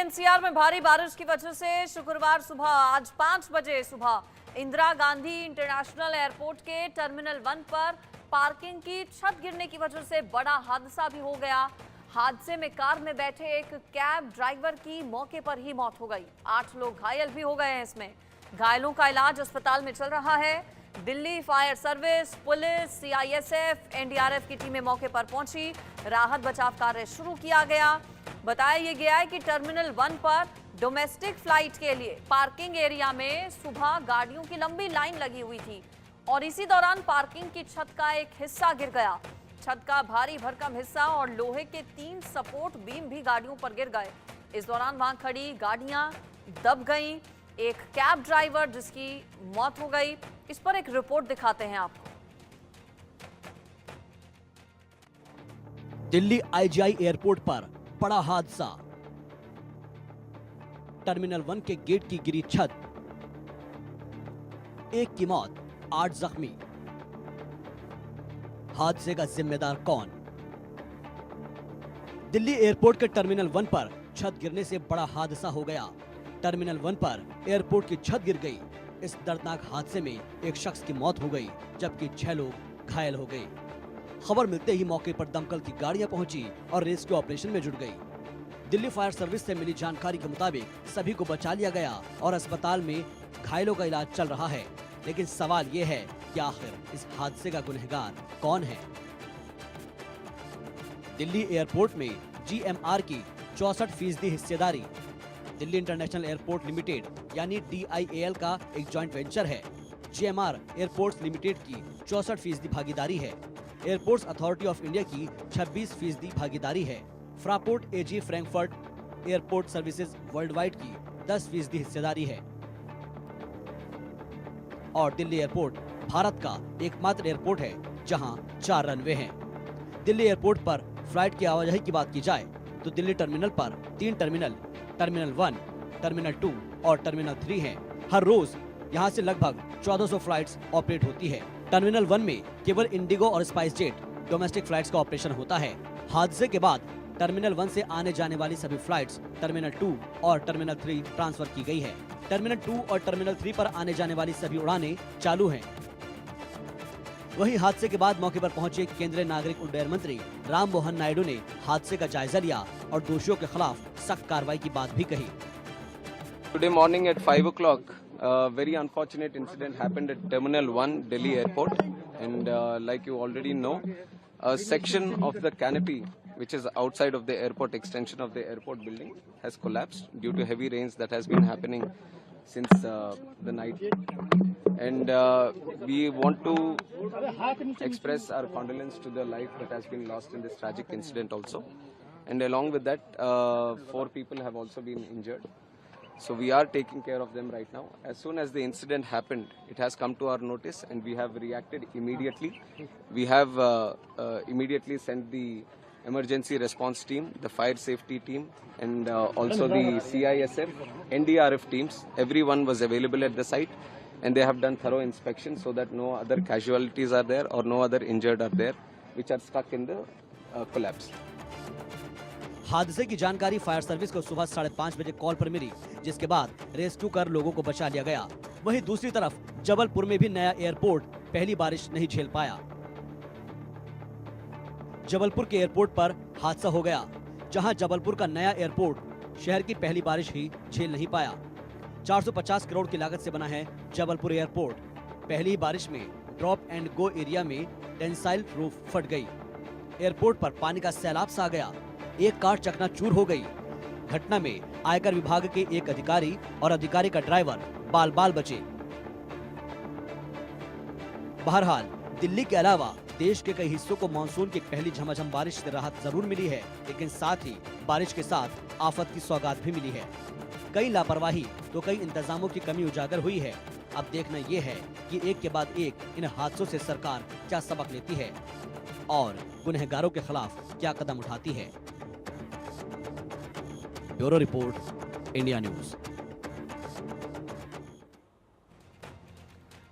NCR में भारी बारिश की वजह से शुक्रवार सुबह आज 5 बजे सुबह इंदिरा गांधी इंटरनेशनल एयरपोर्ट के टर्मिनल 1 पर पार्किंग की छत गिरने की वजह से बड़ा हादसा भी हो गया। हादसे में कार में बैठे एक कैब ड्राइवर की मौके पर ही मौत हो गई। 8 लोग घायल भी हो गए हैं। इसमें घायलों का इलाज अस्पताल में चल रहा है। Delhi fire service, police, CISF, NDRF की टीमें मौके पर पहुंची। राहत बचाव कार्य शुरू किया गया। बताया गया है कि टर्मिनल 1 पर डोमेस्टिक फ्लाइट के लिए पार्किंग एरिया में सुबह गाड़ियों की लंबी लाइन लगी हुई थी और इसी दौरान पार्किंग की छत का एक हिस्सा गिर गया। छत का भारी भरकम हिस्सा और लोहे के 3 सपोर्ट बीम भी गाड़ियों पर गिर गए। इस दौरान वहां खड़ी गाड़ियां दब गईं। एक कैब ड्राइवर जिसकी मौत हो गई। इस पर एक रिपोर्ट दिखाते हैं आपको। दिल्ली आईजीआई एयरपोर्ट पर बड़ा हादसा। टर्मिनल 1 के गेट की गिरी छत, एक की मौत, 8 जख्मी। हादसे का जिम्मेदार कौन? दिल्ली एयरपोर्ट के टर्मिनल 1 पर छत गिरने से बड़ा हादसा हो गया। टर्मिनल 1 पर एयरपोर्ट की छत गिर गई। इस दर्दनाक हादसे में एक शख्स की मौत हो गई जबकि 6 लोग घायल हो गए। खबर मिलते ही मौके पर दमकल की गाड़ियां पहुंची और रेस्क्यू ऑपरेशन में जुट गई। दिल्ली फायर सर्विस से मिली जानकारी के मुताबिक सभी को बचा लिया गया और अस्पताल में घायलों का इलाज चल रहा है। लेकिन सवाल ये है कि आखिर इस हादसे का गुनहगार कौन है? दिल्ली एयरपोर्ट में जीएमआर की 64% हिस्सेदारी दिल्ली इंटरनेशनल एयरपोर्ट लिमिटेड यानी DIAL का एक जॉइंट वेंचर है। जीएमआर एयरपोर्ट्स लिमिटेड की 64% भागीदारी है। एयरपोर्ट्स अथॉरिटी ऑफ इंडिया की 26% भागीदारी है। Fraport AG Frankfurt airport services worldwide की 10% हिस्सेदारी है। और दिल्ली एयरपोर्ट भारत का एकमात्र एयरपोर्ट है जहां 4 रनवे हैं। दिल्ली एयरपोर्ट पर फ्लाइट की आवाजाही की बात की जाए तो दिल्ली टर्मिनल पर 3 टर्मिनल 1, टर्मिनल 2 और टर्मिनल 3 हैं। हर रोज यहां से लगभग 1400 फ्लाइट्स ऑपरेट होती है। टर्मिनल 1 में केवल इंडिगो और स्पाइस जेट डोमेस्टिक फ्लाइट्स का ऑपरेशन होता है। हादसे के बाद टर्मिनल 1 से आने जाने वाली सभी फ्लाइट्स टर्मिनल 2 और टर्मिनल 3 ट्रांसफर की गई है। टर्मिनल 2 और टर्मिनल 3 पर आने जाने वाली सभी उड़ानें चालू हैं। वहीं हादसे के बाद मौके पर पहुंचे केंद्रीय नागरिक उड्डयन मंत्री राम मोहन नायडू ने हादसे का जायजा लिया और दोषियों के खिलाफ सख्त कार्रवाई की बात भी कही। Today morning at 5 o'clock, a very unfortunate incident happened at Terminal 1, Delhi Airport. And like you already know, a section of the canopy, which is outside of the airport extension of the airport building, has collapsed due to heavy rains that has been happening since the night. And we want to express our condolence to the life that has been lost in this tragic incident also. And along with that, 4 people have also been injured. So we are taking care of them right now. As soon as the incident happened, it has come to our notice and we have reacted immediately. We have immediately sent the emergency response team, the fire safety team, and also the CISF, NDRF teams. Everyone was available at the site and they have done thorough inspection so that no other casualties are there or no other injured are there which are stuck in the collapse. हादसे की जानकारी fire service को सुबह 5:30 बजे call पर मिली, जिसके बाद rescue कर लोगों को बचा लिया गया। वहीं दूसरी तरफ जबलपुर में भी नया एयरपोर्ट पहली बारिश नहीं झेल पाया। जबलपुर के एयरपोर्ट पर हादसा हो गया, जहां जबलपुर का नया एयरपोर्ट शहर की पहली बारिश ही झेल नहीं पाया। 450 करोड़ की लागत से बना है जबलपुर एयरपोर्ट। पहली बारिश में ड्रॉप एंड गो एरिया में टेंसाइल रूफ फट गई। एयरपोर्ट पर पानी का सैलाब सा आ गया। एक कार चकनाचूर हो गई। घटना में आयकर विभाग के एक अधिकारी और अधिकारी का ड्राइवर बाल बाल बचे। बहरहाल दिल्ली के अलावा देश के कई हिस्सों को मानसून की पहली झमाझम बारिश से राहत जरूर मिली है, लेकिन साथ ही बारिश के साथ आफत की सौगात भी मिली है। कई लापरवाही तो कई इंतजामों की कमी उजागर हुई है। अब देखना ये है कि एक के बाद एक इन हादसों से सरकार क्या सबक लेती है और गुनहगारों के खिलाफ क्या कदम उठाती है। Bureau report, India news.